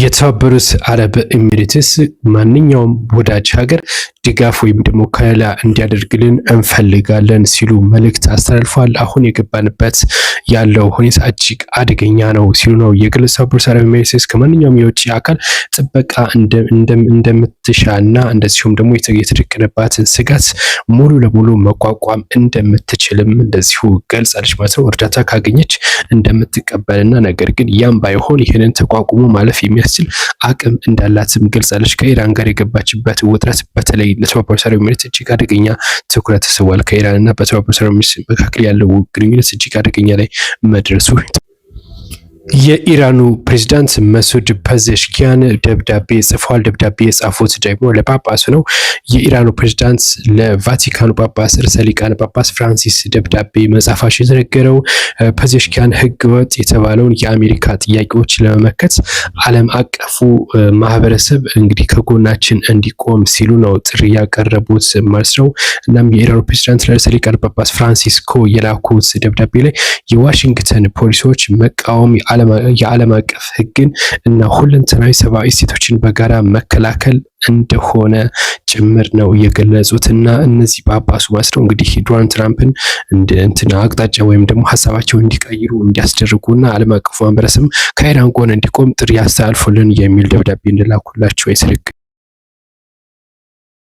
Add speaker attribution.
Speaker 1: የተባበሩት አረብ ኤሚሬትስ ማንኛውም ወዳጅ ሀገር ድጋፍ ወይም ደግሞ ከለላ እንዲያደርግልን እንፈልጋለን ሲሉ መልእክት አስተላልፈዋል። አሁን የገባንበት ያለው ሁኔታ እጅግ አደገኛ ነው ሲሉ ነው የገለጹት። የተባበሩት አረብ ኤሚሬትስ ከማንኛውም የውጭ አካል ጥበቃ እንደምትሻና እንደዚሁም ደግሞ የተደቀነባትን ስጋት ሙሉ ለሙሉ መቋቋም እንደምትችልም እንደዚሁ ገልጻለች ማለት ነው። እርዳታ ካገኘች እንደምትቀበልና ነገር ግን ያም ባይሆን ይህንን ተቋቁሞ ማለፍ የሚያስችል አቅም እንዳላትም ገልጻለች። ከኢራን ጋር የገባችበት ውጥረት በተለይ ለተባበሩት አረብ ኤሚሬትስ እጅግ አደገኛ ትኩረት ስቧል። ከኢራን እና በተባበሩት አረብ ኤሚሬትስ መካከል ያለው ግንኙነት እጅግ አደገኛ ላይ መድረሱ የኢራኑ ፕሬዝዳንት መሱድ ፐዜሽኪያን ደብዳቤ ጽፈዋል። ደብዳቤ የጻፉት ደግሞ ለጳጳሱ ነው። የኢራኑ ፕሬዝዳንት ለቫቲካኑ ጳጳስ ርዕሰ ሊቃነ ጳጳስ ፍራንሲስ ደብዳቤ መጻፋቸው የተነገረው ፐዜሽኪያን ህገወጥ የተባለውን የአሜሪካ ጥያቄዎች ለመመከት ዓለም አቀፉ ማህበረሰብ እንግዲህ ከጎናችን እንዲቆም ሲሉ ነው ጥሪ ያቀረቡት ማለት ነው። እናም የኢራኑ ፕሬዝዳንት ለርዕሰ ሊቃነ ጳጳስ ፍራንሲስኮ የላኩት ደብዳቤ ላይ የዋሽንግተን ፖሊሶች መቃወም የዓለም አቀፍ ህግን እና ሁለንተናዊ ሰብአዊ እሴቶችን በጋራ መከላከል እንደሆነ ጭምር ነው የገለጹት። እና እነዚህ ጳጳሱ ማለት ነው እንግዲህ ዶናልድ ትራምፕን እንትና አቅጣጫ ወይም ደግሞ ሀሳባቸውን እንዲቀይሩ እንዲያስደርጉና ዓለም አቀፉ ማህበረሰብ ከኢራን ጎን እንዲቆም ጥሪ ያስተላልፉልን የሚል ደብዳቤ እንደላኩላቸው የስልክ